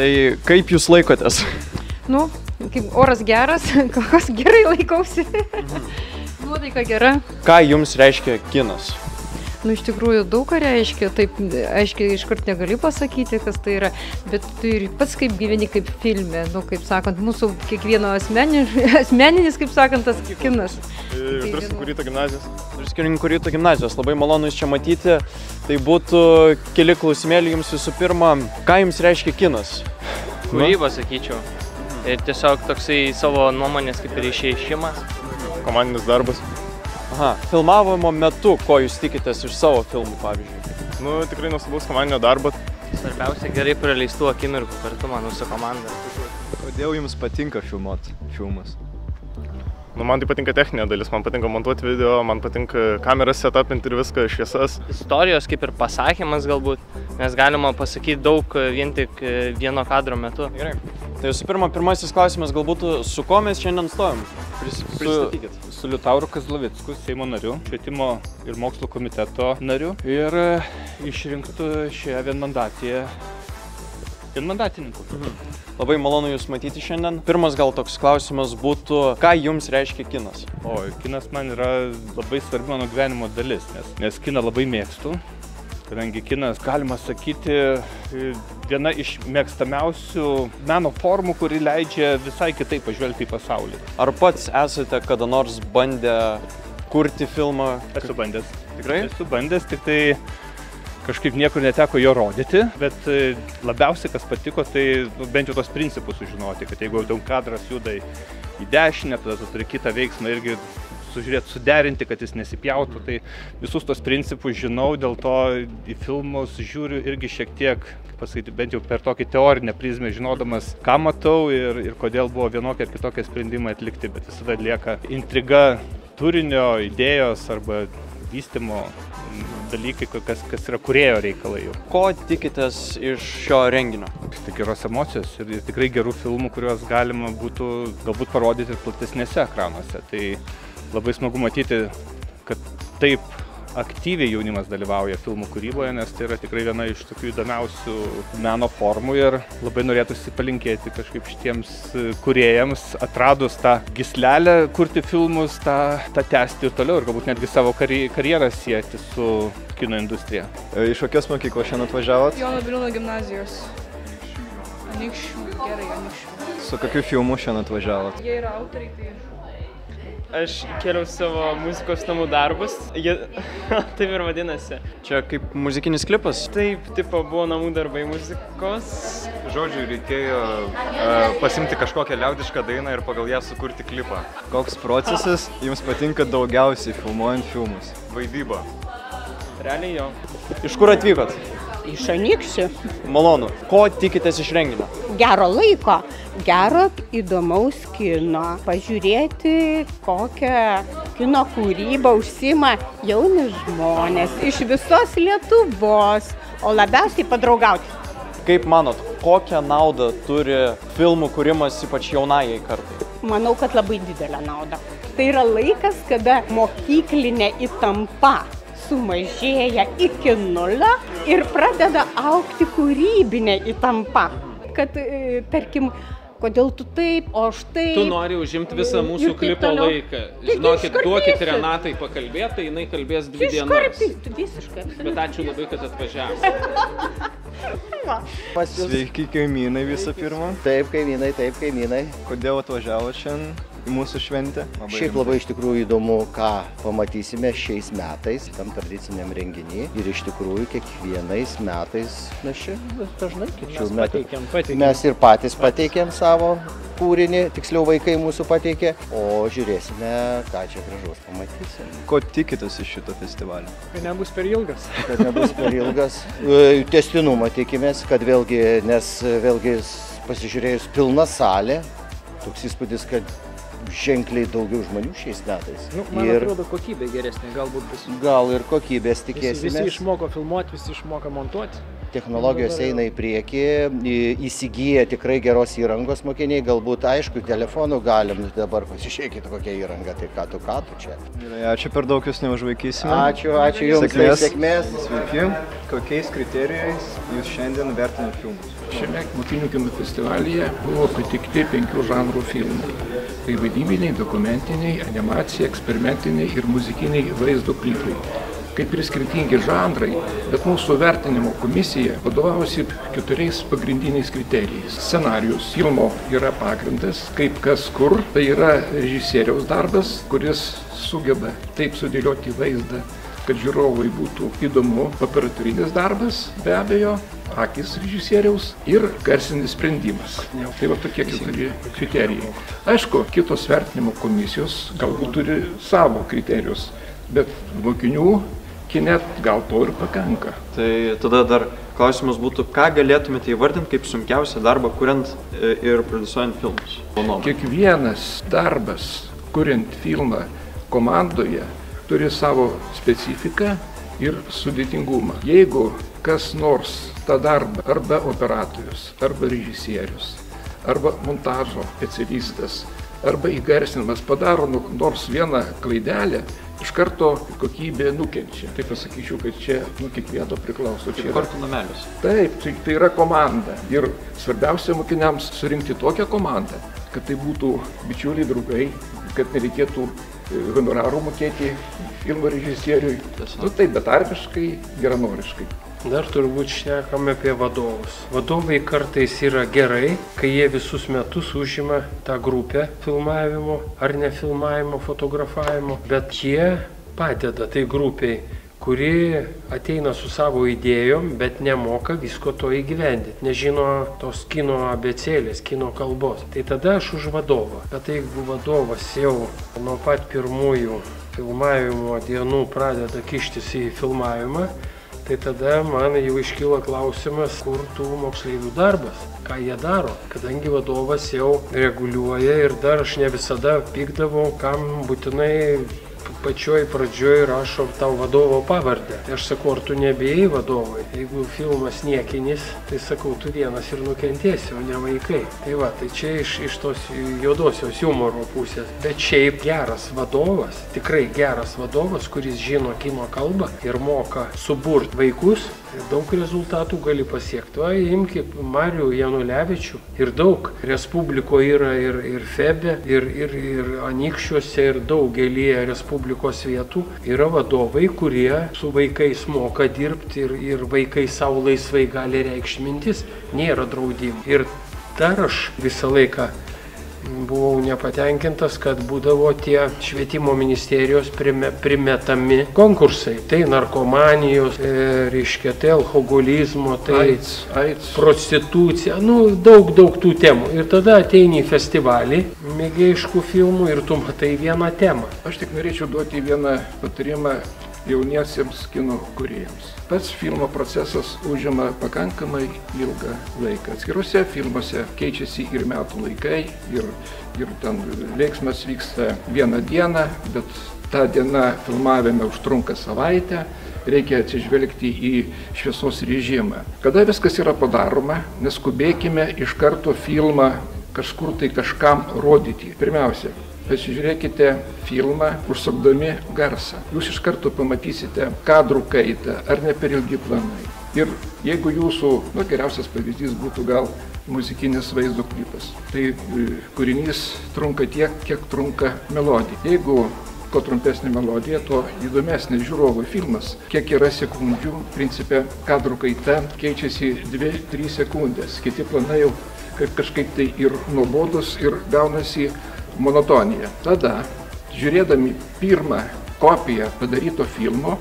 Tai kaip jūs laikotės? Nu, kaip oras geras, kas gerai laikausi. Nuotaika gera. Ką jums reiškia kinas? Nu, iš tikrųjų daug ką reiškia, taip aiškiai iškart negali pasakyti, kas tai yra, bet tu ir pats kaip gyveni kaip filme, nu, kaip sakant, mūsų kiekvieno asmeninis, kaip sakant, tas kinas. Druskininkų ryto gimnazijos. Druskininkų ryto gimnazijos, labai malonu jūs čia matyti. Tai būtų keli klausimėliai jums visų pirma, ką jums reiškia kinas? Kūryba, sakyčiau. Ir tiesiog toksai savo nuomonės kaip ir išreiškimas. Komandinis darbas. Aha, filmavimo metu, ko jūs tikitės iš savo filmų, pavyzdžiui? Nu, tikrai nuostabaus komandinio darbo. Svarbiausia gerai praleistų akimirkų kartu, manau, su komanda. Kodėl jums patinka filmuoti filmus? Nu, man tai patinka techninė dalis, man patinka montuoti video, man patinka kameras setupinti ir viską, šviesas. Istorijos kaip ir pasakymas galbūt, nes galima pasakyti daug vien tik vieno kadro metu. Gerai. Tai visų pirma, pirmasis klausimas galbūt, su ko mes šiandien stovim? Pristatykit. Su Liutauru Kazlovicku, Seimo nariu, švietimo ir mokslo komiteto nariu ir išrinktų šioje vienmandatininkų. Labai malonu jūs matyti šiandien. Pirmas gal toks klausimas būtų, ką jums reiškia kinas? O, kinas man yra labai svarbi mano gyvenimo dalis, nes kiną labai mėgstu. Kadangi kinas, galima sakyti, viena iš mėgstamiausių meno formų, kuri leidžia visai kitaip pažvelgti į pasaulį. Ar pats esate kada nors bandę kurti filmą? Esu bandęs. Tikrai? Esu bandęs, tik tai kažkaip niekur neteko jo rodyti, bet labiausiai kas patiko, tai bent jau tos principus sužinoti, kad jeigu daug kadras juda į dešinę, tada tu turi kitą veiksmą irgi sužiūrėti, suderinti, kad jis nesipjautų, tai visus tos principus žinau, dėl to į filmus žiūriu irgi šiek tiek, pasakyti, bent jau per tokį teorinę prizmę, žinodamas, ką matau ir kodėl buvo vienokie ar kitokie sprendimai atlikti, bet visada lieka intriga turinio, idėjos arba vystymo dalykai, kas yra kūrėjo reikalai jau. Ko tikitės iš šio renginio? Tai geros emocijos ir tikrai gerų filmų, kuriuos galima būtų galbūt parodyti ir platesnėse ekranuose. Tai labai smagu matyti, kad taip aktyviai jaunimas dalyvauja filmų kūryboje, nes tai yra tikrai viena iš tokių įdomiausių meno formų ir labai norėtųsi palinkėti kažkaip šitiems kūrėjams, atradus tą gyslelę kurti filmus, tą tęsti ir toliau ir galbūt netgi savo karjerą sieti su kino industrija. Iš kokios mokyklos šiandien atvažiavot? Jono Biliūno gimnazijos. Anykščių, gerai, Anykščių. Su kokiu filmu šiandien atvažiavot? Jie yra autoriai, tai... Aš kėliau savo muzikos namų darbus, taip ir vadinasi. Čia kaip muzikinis klipas? Taip, tipo buvo namų darbai muzikos. Žodžiu, reikėjo pasimti kažkokią liaudišką dainą ir pagal ją sukurti klipą. Koks procesas jums patinka daugiausiai filmuojant filmus? Vaidyba. Realiai jo. Iš kur atvykot? Iš Anykščių. Malonu. Ko tikitės iš renginio? Gero laiko, gero įdomaus kino. Pažiūrėti, kokią kino kūrybą užsiima jauni žmonės iš visos Lietuvos, o labiausiai padraugauti. Kaip manot, kokią naudą turi filmų kūrimas ypač jaunajai kartai? Manau, kad labai didelę naudą. Tai yra laikas, kada mokyklinė įtampa sumažėja iki nulio ir pradeda augti kūrybinė įtampa. Kad, tarkim, kodėl tu taip, o štai... Tu nori užimti visą mūsų klipo laiką. Žinokit, duokit Renatai pakalbėti, tai jinai kalbės 2 dienas. Visiškai. Bet ačiū labai, kad atvažiavo. Sveiki kaimynai visų pirma. Taip, kaimynai, taip, kaimynai. Kodėl atvažiavo šiandien į mūsų šventę. Šiaip labai iš tikrųjų įdomu, ką pamatysime šiais metais tam tradiciniam renginį. Ir iš tikrųjų kiekvienais metais mes čia dažnai mes ir patys pateikėm savo kūrinį, tiksliau vaikai mūsų pateikė, o žiūrėsime, ką čia gražaus pamatysim. Ko tikitės iš šito festivalio? Kad nebus per ilgas. Kad nebus per ilgas. Tęstinumą tikimės, kad vėlgi, nes vėlgi pasižiūrėjus pilna salė, toks įspūdis, kad ženkliai daugiau žmonių šiais metais. Man atrodo, kokybė geresnė galbūt bus. Gal ir kokybės tikėsimės. Visi išmoko filmuoti, visi išmoko montuoti. Technologijos eina į priekį, įsigyja tikrai geros įrangos mokiniai, galbūt aišku, telefonų galim, dabar pasižiūrėkite kokia įranga, tai ką tu čia. Ačiū, per daug jūs neužvaikysime. Ačiū jums, sėkmės. Sveiki, kokiais kriterijais jūs šiandien vertinate filmus? Šiame mokinių kino festivalyje buvo pateikti 5 žanrų filmai. Tai vaidybiniai, dokumentiniai, animacija, eksperimentiniai ir muzikiniai vaizdo klipai. Kaip ir skirtingi žanrai, bet mūsų vertinimo komisija vadovavosi 4 pagrindiniais kriterijais. Scenarijus filmo yra pagrindas, kaip kas kur, tai yra režisieriaus darbas, kuris sugeba taip sudėlioti vaizdą, kad žiūrovui būtų įdomu. Operatorinis darbas, be abejo, akis režisieriaus ir garsinis sprendimas. Tai va tokie 4 kriterijai. Aišku, kitos vertinimo komisijos galbūt turi savo kriterijus, bet mokinių kine gal to ir pakanka. Tai tada dar klausimas būtų, ką galėtumėte įvardinti kaip sunkiausią darbą, kuriant ir prodiusuojant filmus? Kiekvienas darbas, kuriant filmą komandoje, turi savo specifiką ir sudėtingumą. Jeigu kas nors tą darbą, arba operatorius, arba režisierius, arba montažo specialistas, arba įgarsinimas padaro nors vieną klaidelę, iš karto kokybė nukenčia. Tai pasakyčiau, kad čia kiekvieno priklauso. Kaip kortų namelis. Taip, tai yra komanda. Ir svarbiausia mokiniams surinkti tokią komandą, kad tai būtų bičiuliai, draugai, kad nereikėtų honorarų mokėti filmo režisieriui. Taip, betarpiškai, geranoriškai. Dar turbūt šnekame apie vadovus. Vadovai kartais yra gerai, kai jie visus metus užima tą grupę filmavimo ar nefilmavimo, fotografavimo, bet jie padeda tai grupiai, kuri ateina su savo idėjom, bet nemoka visko to įgyvendinti, nežino tos kino abėcėlės, kino kalbos. Tai tada aš už vadovą. Bet jeigu vadovas jau nuo pat pirmųjų filmavimo dienų pradeda kištis į filmavimą, tai tada man jau iškyla klausimas, kur tų moksleivių darbas, ką jie daro, kadangi vadovas jau reguliuoja ir dar aš ne visada pykdavau, kam būtinai pačioj pradžioj rašo tau vadovo pavardę. Tai aš sakau, ar tu nebijai vadovai? Jeigu filmas niekinis, tai sakau, tu vienas ir nukentėsi, o ne vaikai. Tai va, tai čia iš tos juodosios humoro pusės. Bet šiaip geras vadovas, tikrai geras vadovas, kuris žino kino kalbą ir moka suburti vaikus, daug rezultatų gali pasiekti. Va, imkit Marių Janulevičių ir daug. Respublikoje yra ir Febe, ir Anykščiuose, ir daugelį Respublikos vietų yra vadovai, kurie su vaikais moka dirbti ir vaikai savo laisvai gali reikšti mintis. Nėra draudimų. Ir dar aš visą laiką buvau nepatenkintas, kad būdavo tie švietimo ministerijos primetami konkursai. Tai narkomanijos, reiškia, tai alkoholizmo, tai prostitucija, daug tų temų. Ir tada ateini į festivalį mėgėjiškų filmų ir tu matai vieną temą. Aš tik norėčiau duoti vieną patarimą jauniesiems kino kūrėjams. Pats filmo procesas užima pakankamai ilgą laiką. Atskiruose filmuose keičiasi ir metų laikai, ir ten veiksmas vyksta vieną dieną, bet ta diena filmavime užtrunka savaitę, reikia atsižvelgti į šviesos režimą. Kada viskas yra padaroma, neskubėkime iš karto filmą kažkur tai kažkam rodyti. Pirmiausia, pasižiūrėkite filmą, užsukdami garsą. Jūs iš karto pamatysite kadrų kaitą, ar ne per ilgi planai. Ir jeigu jūsų, geriausias pavyzdys būtų gal muzikinis vaizdo klipas, tai kūrinys trunka tiek, kiek trunka melodija. Jeigu kuo trumpesnė melodija, tuo įdomesnis žiūrovui filmas. Kiek yra sekundžių, principe kadrų kaita keičiasi 2-3 sekundės. Kiti planai jau kažkaip tai ir nuobodus ir gaunasi monotonija. Tada, žiūrėdami pirmą kopiją padaryto filmo,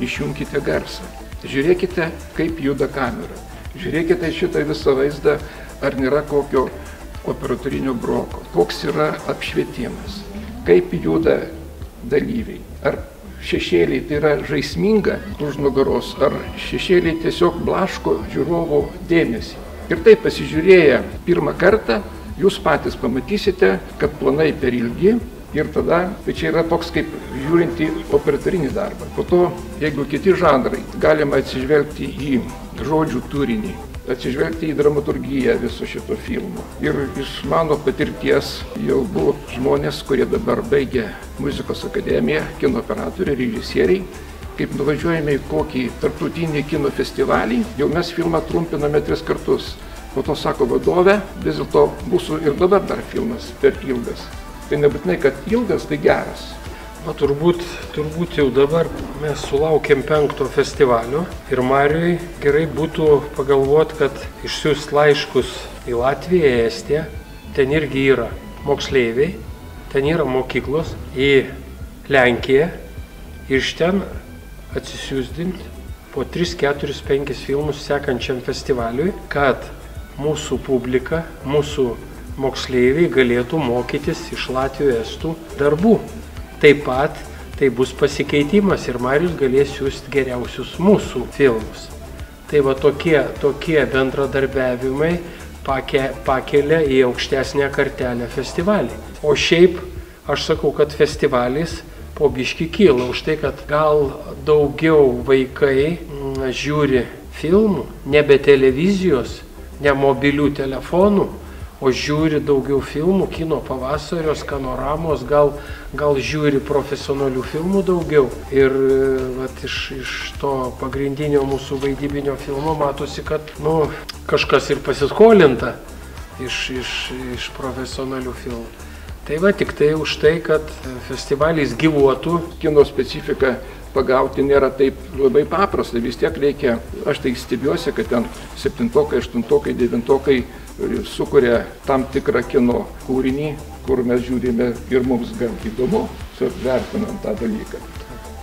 išjungkite garsą. Žiūrėkite, kaip juda kamera. Žiūrėkite šitą visą vaizdą, ar nėra kokio operatorinio broko, koks yra apšvietimas, kaip juda dalyviai. Ar šešėliai tai yra žaisminga už nugaros, ar šešėliai tiesiog blaško žiūrovo dėmesį. Ir taip pasižiūrėję pirmą kartą, jūs patys pamatysite, kad planai per ilgi ir tada, tai čia yra toks kaip žiūrint į operatorinį darbą. Po to, jeigu kiti žanrai, galima atsižvelgti į žodžių turinį, atsižvelgti į dramaturgiją viso šito filmo. Ir iš mano patirties jau buvo žmonės, kurie dabar baigia muzikos akademiją, kino operatoriai, režisieriai. Kaip nuvažiuojame į kokį tarptautinį kino festivalį, jau mes filmą trumpiname 3 kartus. Po to sako vadovė, vis dėlto mūsų ir dabar dar filmas per ilgas. Tai nebūtinai, kad ilgas, tai geras. O turbūt jau dabar mes sulaukėm 5 festivalio ir Mariui gerai būtų pagalvoti, kad išsiųst laiškus į Latviją, Estiją, ten irgi yra moksleiviai, ten yra mokyklos, į Lenkiją ir iš ten atsisiųsdinti po 3, 4, 5 filmus sekančiam festivaliui, kad mūsų publika, mūsų moksleiviai galėtų mokytis iš Latvijų estų darbų. Taip pat tai bus pasikeitimas ir Marius galės siųsti geriausius mūsų filmus. Tai va tokie bendradarbiavimai pakelia į aukštesnę kartelę festivalį. O šiaip aš sakau, kad festivalis po biškį kyla už tai, kad gal daugiau vaikai žiūri filmų, nebe televizijos, ne mobilių telefonų, o žiūri daugiau filmų, kino pavasario, skanoramos, gal žiūri profesionalių filmų daugiau. Ir vat, iš to pagrindinio mūsų vaidybinio filmo matosi, kad kažkas ir pasiskolinta iš profesionalių filmų. Tai va, tik tai už tai, kad festivalis gyvuotų. Kino specifika pagauti nėra taip labai paprasta, vis tiek reikia, aš tai stebiuosi, kad ten 7, 8, 9 sukuria tam tikrą kino kūrinį, kur mes žiūrime ir mums gan įdomu, vertinant tą dalyką.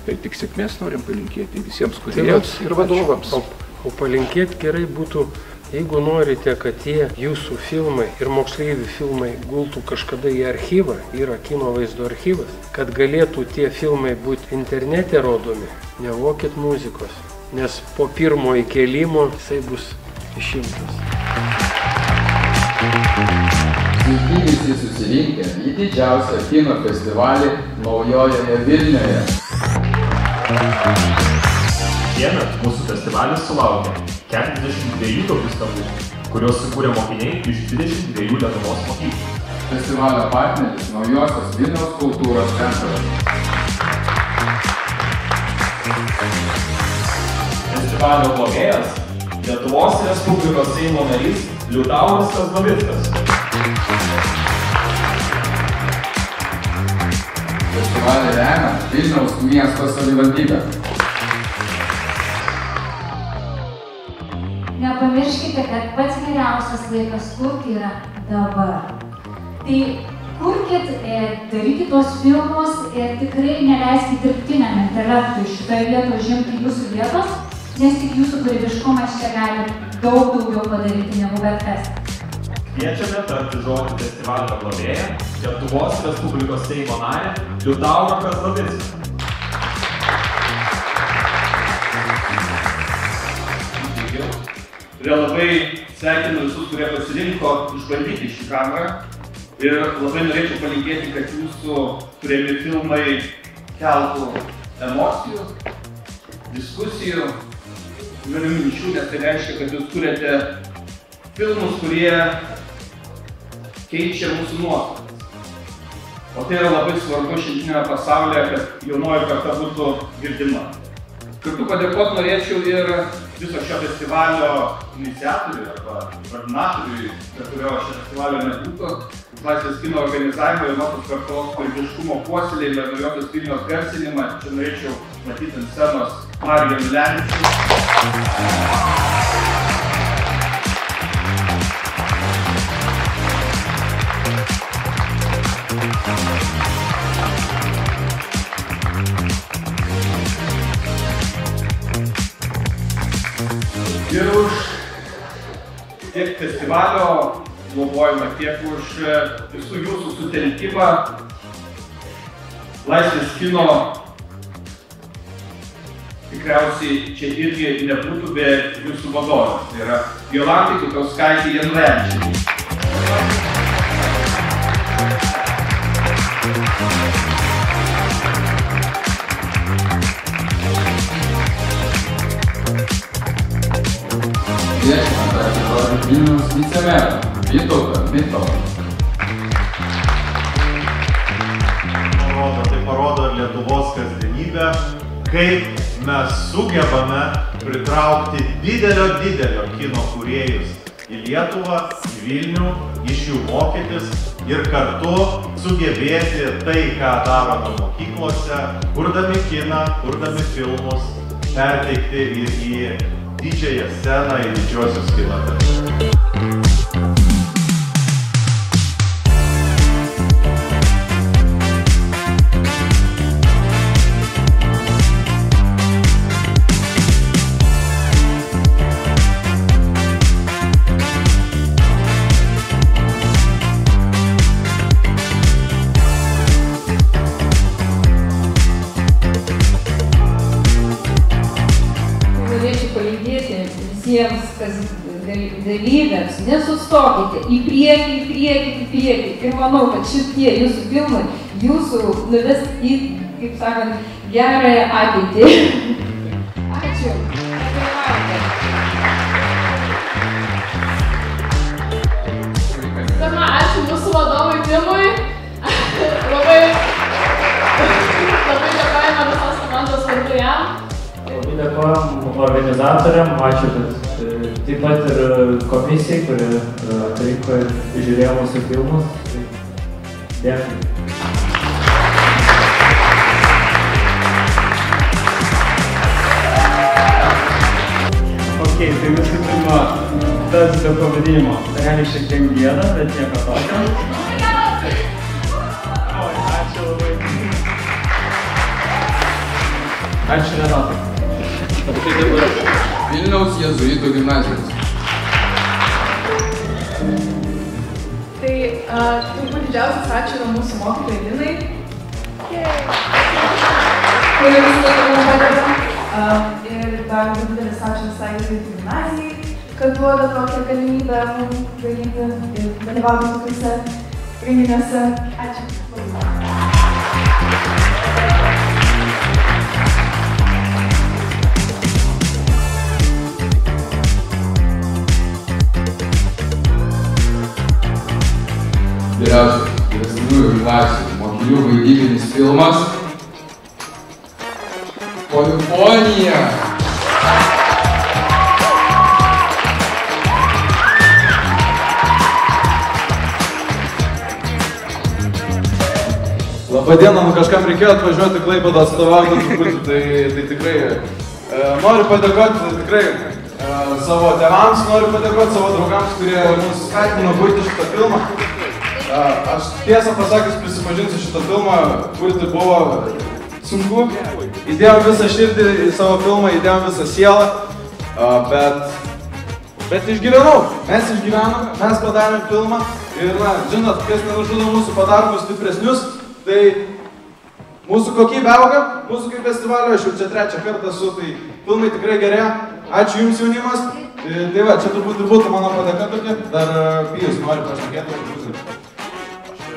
Tai tik sėkmės norim palinkėti visiems kūrėjams ir vadovams. O palinkėti gerai būtų, jeigu norite, kad tie jūsų filmai ir moksleivių filmai gultų kažkada į archyvą, yra kino vaizdo archyvas, kad galėtų tie filmai būti internete rodomi, nevokit muzikos, nes po pirmo įkėlimo jisai bus išimtas. Sveiki visi susirinkę į didžiausią kino festivalį Naujojoje Vilnioje. Šiemet mūsų festivalis sulaukė 42 tokių skambučių, kuriuos sukūrė mokiniai iš 22 Lietuvos mokyklų. Festivalio partneris Naujosios Vilniaus kultūros centras. Festivalio globėjas Lietuvos Respublikos Seimo narys Liutauras Kazlovickas. Festivalį remia Vilniaus miesto savivaldybė. Nepamirškite, kad pats geriausias laikas kurti yra dabar. Tai kurkit, darykit tuos filmus ir tikrai neleiskit dirbtiniam intelektui šitoje vietoje užimti jūsų vietos, nes tik jūsų kūrybiškumas čia gali daug daugiau padaryti negu bet kas. Kviečiame tarti žodį festivalio globėją Lietuvos Respublikos Seimo narę Liutaurą Kazlovicką. Todėl labai sveikinu visus, kurie pasirinko išbandyti šį kamerą ir labai norėčiau palinkėti, kad jūsų kuriami filmai keltų emocijų, diskusijų, įvairių minčių, nes tai reiškia, kad jūs kuriate filmus, kurie keičia mūsų nuostatas. O tai yra labai svarbu šiandieniniame pasaulyje, kad jaunoji karta būtų girdima. Kartu padėkoti norėčiau ir viso šio festivalio iniciatoriui arba koordinatoriui, be kurio šio festivalio nebūtų, Laisvės kino organizavimo, jaunosios kartos kūrybiškumo puoselėjimą ir naujosios Vilnios garsinimą. Čia norėčiau matyti ant scenos Marių Janulevičių. tiek festivalio globojimą, tiek už visų jūsų sutelkimą. Laisvės kino tikriausiai čia irgi nebūtų be jūsų vadovų. Tai yra Jolantai Kutauskaitė Janrevičienė. Kviečiame tarti žodį Vilniaus vicemerą Vytautą Mitalą. Tai parodo Lietuvos kasdienybę, kaip mes sugebame pritraukti didelio kino kūrėjus į Lietuvą, į Vilnių, iš jų mokytis ir kartu sugebėti tai, ką darome mokyklose, kurdami kiną, kurdami filmus, perteikti ir į didžiąją sceną, į didžiosios kino teatrus. Visiems, kas dalyviams, nesustokite, į priekį. Ir manau, kad šitie jūsų filmai jūsų nuves į, kaip sakant, gerąją ateitį. Ačiū. Pirma, ačiū mūsų vadovui Timui. Labai dėkojame visos komandos vardu jam. Labai dėkojam organizatoriam, ačiū, kad taip pat ir komisijai, kuri atrinko ir žiūrėjo mūsų filmus. Dėkui. Tai visų pirma, tas be pavadinimo. Realiai šiek tiek gėda, bet nieko tokio. Ačiū labai. Ačiū Renatai. Vilniaus jėzuitų gimnazijos. Tai turbūt didžiausias ačiū yra mūsų mokytojai Linai, kuri visą laiką mums padeda. Ir dar didelis ačiū visai jėzuitų gimnazijai, kad duoda tokią galimybę mums daryti ir dalyvauti tokiuose renginiuose. Ačiū. Vyriausias vyresniųjų klasių mokinių vaidybinis filmas Polifonija. Labadiena, kažkam reikėjo atvažiuoti Klaipėdą atstovauti truputį, tai tikrai noriu padėkoti tikrai savo tėvams, noriu padėkoti savo draugams, kurie mus skatino kurti šitą filmą. Aš tiesą pasakius prisipažinsiu, šitą filmą kurti buvo sunku. Įdėjom visą širdį į savo filmą, įdėjom visą sielą, bet išgyvenau. Mes išgyvenom, mes padarėm filmą ir, žinot, kas nenužudo mūsų padargus stipresnius, tai mūsų kokybė auga, mūsų kaip festivalio, aš jau čia trečią kartą esu, tai filmai tikrai gerėja. Ačiū jums jaunimas. Tai va, čia turbūt ir būtų mano padėka tokia. Dar Pijus nori pašnekėti.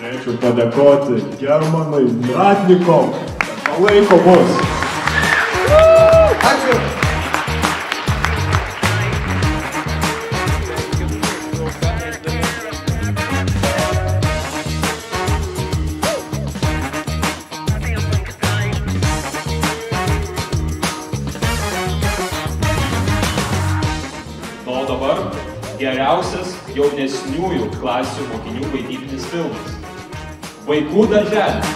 Norėčiau padėkoti Germanai Mratnikov, kad palaiko mus. Ačiū. O dabar geriausias jaunesniųjų klasių mokinių vaidybinis filmas. Vaikų darželis.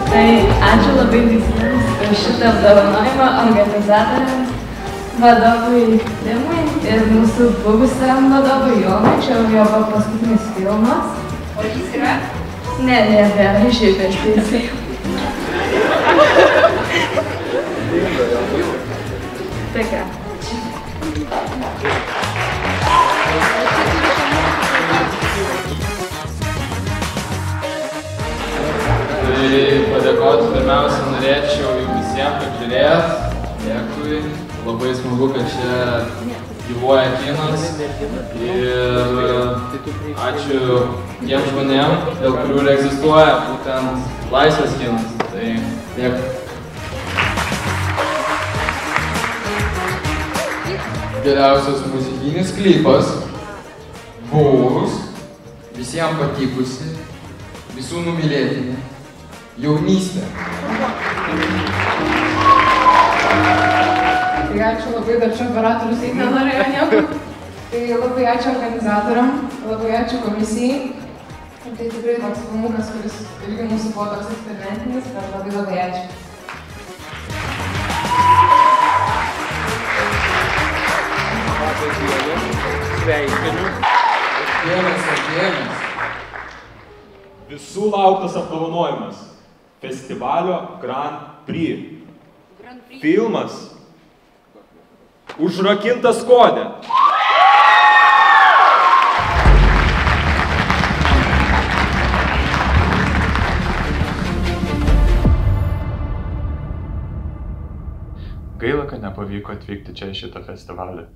Tai ačiū labai visiems už šitą apdovanojimą organizatoriams, vadovui Timui ir mūsų buvusiam vadovui Jonui. Čia jau buvo paskutinis filmas. O jis yra? Ne, žibės teisai. Tai ką? Tai padėkoti pirmiausia norėčiau jums visiems, kad žiūrėjot. Dėkui. Labai smagu, kad čia gyvuoja kinas. Ir ačiū tiem žmonėm, dėl kurių ir egzistuoja būtent laisvas kinas. Tai dėkui. Geriausias muzikinis klipas, buvus, visiems patikusi, visų numylėtinė, jaunystė. Tai ačiū labai, dar čia operatorius eiti nenorėjo niekur. Tai labai ačiū organizatoriam, labai ačiū komisijai. Tai tikrai toks filmukas, kuris irgi mūsų buvo toks eksperimentinis, bet labai ačiū. Sveikinu. Dėmes. Visų lauktas apdovanojimas. Festivalio Grand Prix. Filmas Užrakintas kode. Gaila, kad nepavyko atvykti čia į šitą festivalį,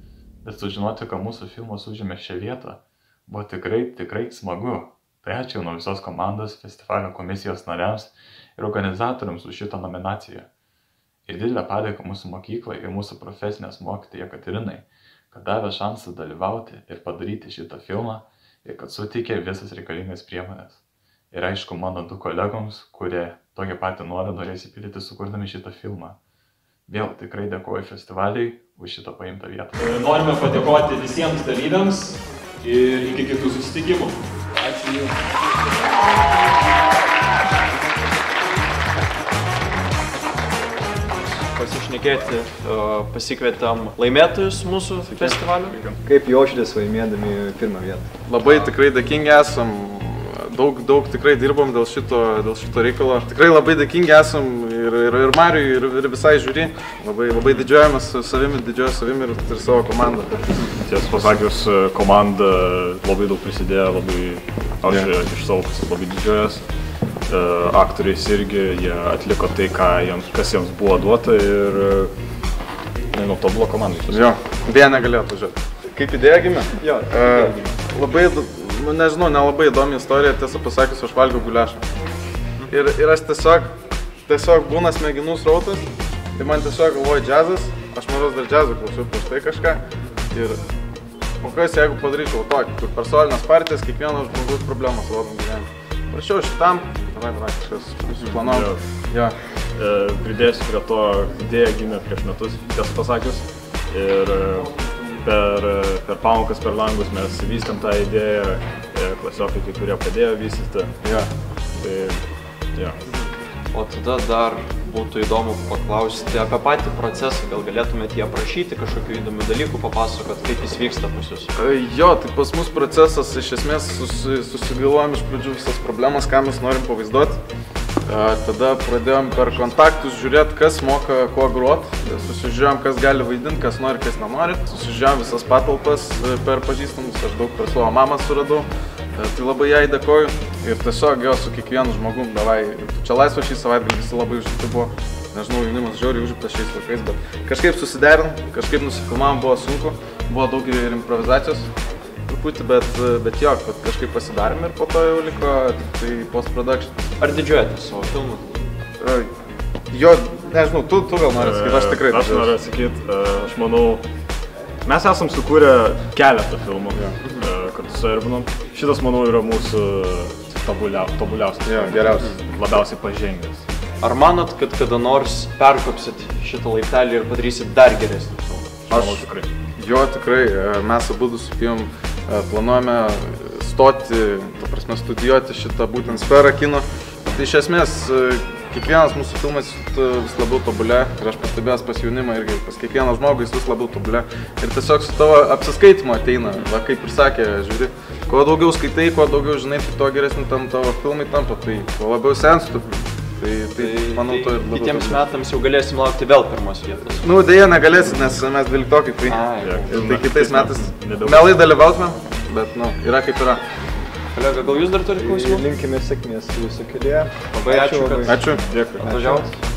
bet sužinoti, kad mūsų filmas užėmė šią vietą, buvo tikrai smagu. Tai ačiū nuo visos komandos, festivalio komisijos nariams ir organizatoriams už šitą nominaciją. Ir didelę padėką mūsų mokyklai ir mūsų profesinės mokytojai Jekaterinai, kad davė šansą dalyvauti ir padaryti šitą filmą ir kad suteikė visas reikalingas priemonės. Ir aišku, mano 2 kolegoms, kurie tokį patį norą norės įpildyti sukurdami šitą filmą. Vėl tikrai dėkoju festivaliai už šitą paimtą vietą. Norime padėkoti visiems dalyviams ir iki kitų susitikimų. Ačiū Jums. Pasišnekėti, pasikvietėm laimėtojus mūsų festivalio. Kaip jaučiatės laimėdami pirmą vietą? Labai tikrai dėkingi esam, daug tikrai dirbom dėl šito reikalo. Tikrai labai dėkingi esam ir Mariui, ir visai žiūri. Labai didžiuojamės savimi ir savo komandą. Tiesą pasakius, komanda labai daug prisidėjo, aš iš savo pusės labai didžiuojas. Aktoriais irgi, jie atliko tai, kas jiems buvo duota ir nežinau, tobula komanda. Jo, beje negalėjo atvažiuoti. Kaip idėja gimė? Jo, labai, nežinau, nelabai įdomi istorija, tiesą pasakius, aš valgiau guliašą. Ir aš tiesiog būna smegenų srautas, tai man tiesiog galvoja džiazas, aš mažos dar džiazą klausiau prieš tai kažką. Ir o kas jeigu padaryčiau tokį, kur per solinės partijas kiekvienas žmogus problemas valom gyvenime. Prašiau šitam, kažkas susiplanuoju. Pridėsiu prie to, idėja gimė prieš metus, tiesą pasakius. Ir per pamokas, per langus mes vystėm tą idėją, klasiokai, kurie padėjo vystyti. O tada dar būtų įdomu paklausti apie patį procesą, gal galėtumėte jį aprašyti, kažkokių įdomių dalykų papasakot, kaip jis vyksta pas jūs? Jo, tai pas mus procesas iš esmės susigalvojom iš pradžių visas problemas, ką mes norim pavaizduoti. Tada pradėjom per kontaktus žiūrėti, kas moka kuo grot, susižiūrėjom, kas gali vaidinti, kas nori, kas nenori. Susižiūrėjom visas patalpas per pažįstamus, aš daug per savo mamą suradau. Tai labai jai dėkoju ir tiesiog jo su kiekvienu žmogum, davai, čia laisvo šį savaitgalį, visi labai užimti buvo, nežinau, jaunimas žiauriai užimtas šiais laikais, bet kažkaip susiderinom, kažkaip nusifilmavom, buvo sunku, buvo daug ir improvizacijos truputį, bet jo, kažkaip pasidarėm ir po to jau liko tai post-production. Ar didžiuojatės savo filmų? Jo, nežinau, tu gal nori sakyti, aš tikrai didžiuojuosi. Aš noriu sakyti, aš manau, mes esam sukūrę keletą filmų. Kartu su Erbinom. Šitas, manau, yra mūsų tobuliausias, geriausias, labiausiai pažengęs. Ar manot, kad kada nors perkopsit šitą laiptelį ir padarysit dar geresnį filmą? Aš tikrai. Jo, tikrai. Mes abudu su Pijom planuojame stoti, ta prasme, studijuoti šitą būtent sferą kino. Tai iš esmės kiekvienas mūsų filmas vis labiau tobulė ir aš pastebėjęs pas jaunimą irgi, pas kiekvieną žmogų jis vis labiau tobulė ir tiesiog su tavo apsiskaitimo ateina, va kaip ir sakė, žiūri, kuo daugiau skaitai, kuo daugiau žinai, tai tuo geresni tam tavo filmai tampa, tai kuo labiau senstu, tai manau to ir labiau. Kitiems metams jau galėsim laukti vėl pirmos vietos. Nu, dėja negalėsim, nes mes 12-okai, tai kitais metais mielai dalyvautume, bet nu, yra kaip yra. Kolega, gal jūs dar turite klausimų? Linkime sėkmės jūsų kelyje. Labai ačiū. Ačiū. Dėkui. Atvažiavot.